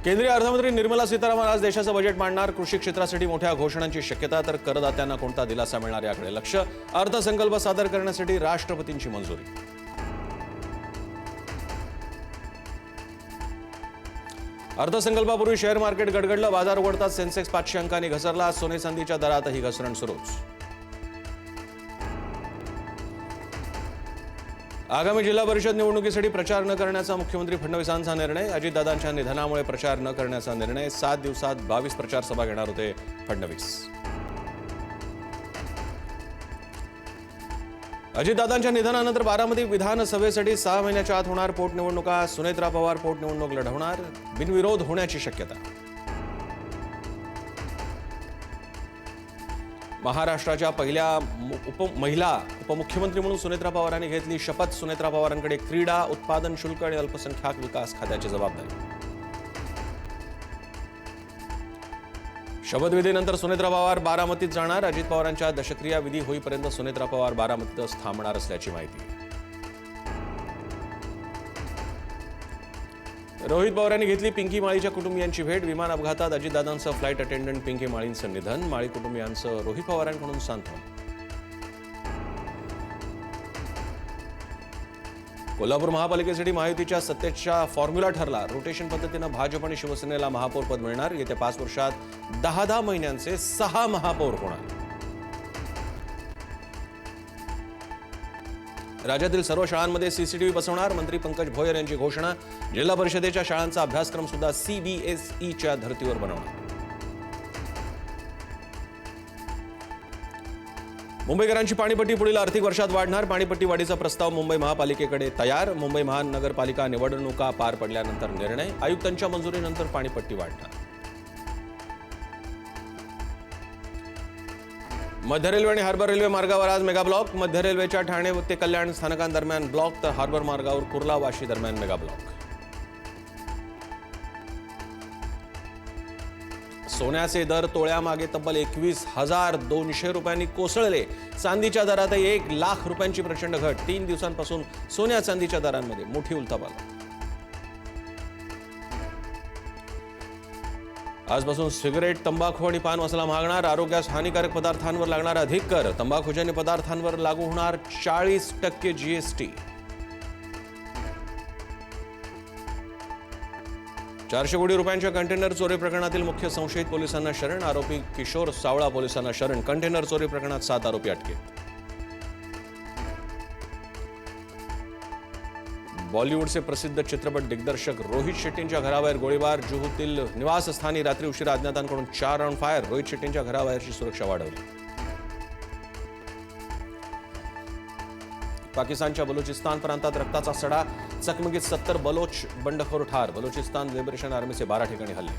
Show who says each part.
Speaker 1: केंद्रीय अर्थमंत्री निर्मला सीतारामन आज देशाचं बजेट मांडणार। कृषी क्षेत्रासाठी मोठ्या घोषणांची शक्यता, तर करदात्यांना कोणता दिलासा मिळणार याकडे लक्ष। अर्थसंकल्प सादर करण्यासाठी राष्ट्रपतींची मंजुरी। अर्थसंकल्पापूर्वी शेअर मार्केट गडगडलं। बाजार उघडताच सेन्सेक्स 500 अंकांनी घसरला। सोने चांदीच्या दरातही घसरण सुरूच। आगामी जिल्हा परिषद निवडणुकीसाठी प्रचार न करण्याचा मुख्यमंत्री फडणवीसांचा निर्णय। अजितदादांच्या निधनामुळे प्रचार न करण्याचा निर्णय। 7 दिवसात 22 प्रचार सभा घेणार होते फडणवीस। अजितदादांच्या निधनानंतर बारामती विधानसभेसाठी 6 महिन्याच्या आत होणार पोटनिवडणुका। सुनेत्रा पवार पोटनिवडणूक लढवणार। बिनविरोध होण्याची शक्यता। महाराष्ट्राच्या पहिल्या महिला उपमुख्यमंत्री म्हणून सुनेत्रा पवारांनी घेतली शपथ। सुनेत्रा पवारांकडे क्रीडा, उत्पादन शुल्क आणि अल्पसंख्याक विकास खात्याची जबाबदारी। शपथविधीनंतर सुनेत्रा पवार बारामतीत जाणार। अजित पवारांच्या दशक्रिया विधी होईपर्यंत सुनेत्रा पवार बारामतीतच थांबणार असल्याची माहिती। रोहित पवारांनी घेतली पिंकी माळीच्या कुटुंबियांची भेट। विमान अपघातात अजितदादांचं फ्लाईट अटेंडंट पिंकी माळींचं निधन। माळी कुटुंबियांचं रोहित पवारांकडून सांत्वन। कोल्हापूर महापालिकेसाठी महायुतीच्या सत्तेचा फॉर्म्युला ठरला। रोटेशन पद्धतीनं भाजप आणि शिवसेनेला महापौर पद मिळणार। येत्या 5 वर्षात 10 महिन्यांचे 6 महापौर होणार। राज्यातील सर्व शाळांमध्ये सीसीटीव्ही बसवणार। मंत्री पंकज भोयर यांची घोषणा। जिल्हा परिषदेच्या शाळांचा अभ्यासक्रम सुद्धा सीबीएसईच्या धर्तीवर बनवणार। मुंबईकरांची पाणीपट्टी पुढील आर्थिक वर्षात वाढणार। पाणीपट्टी वाढीचा प्रस्ताव मुंबई महापालिकेकडे तयार। मुंबई महानगरपालिका निवडणुका पार पडल्यानंतर निर्णय। आयुक्तांच्या मंजुरीनंतर पाणीपट्टी वाढणार। मध्य रेल्वे आणि हार्बर रेल्वे मार्गावर आज मेगा ब्लॉक। मध्य रेल्वेच्या ठाणे ते कल्याण स्थानकांदरम्यान ब्लॉक, तर हार्बर मार्गावर कुर्ला वाशी दरम्यान मेगा ब्लॉक। सोन्याचे दर तोळ्यामागे तब्बल 21,200 रुपयांनी कोसळले। चांदीच्या दरातही 1 लाख रुपयांची प्रचंड घट। 3 दिवसांपासून सोन्या चांदीच्या दरांमध्ये मोठी उलथापालथ। आजपासून सिगरेट, तंबाखू आणि पान मसाला महागणार। आरोग्यास हानिकारक पदार्थांवर लागणार अधिक कर। तंबाखूजन्य पदार्थांवर लागू होणार 40% जीएसटी। 400 कोटी रुपयांच्या कंटेनर चोरी प्रकरणातील मुख्य संशयित पोलिसांना शरण। आरोपी किशोर सावळा पोलिसांना शरण। कंटेनर चोरी प्रकरणात 7 आरोपी अटकेत। बॉलिवूडचे प्रसिद्ध चित्रपट दिग्दर्शक रोहित शेट्टींच्या घराबाहेर गोळीबार। जुहूतील निवासस्थानी रात्री उशिरा अज्ञातांकडून 4 राऊंड फायर। रोहित शेट्टींच्या घराबाहेरची सुरक्षा वाढवली। पाकिस्तानच्या बलुचिस्तान प्रांतात रक्ताचा सडा। चकमकीत 70 बलोच बंडखोर ठार। बलुचिस्तान लिबरेशन आर्मीचे 12 ठिकाणी हल्ले।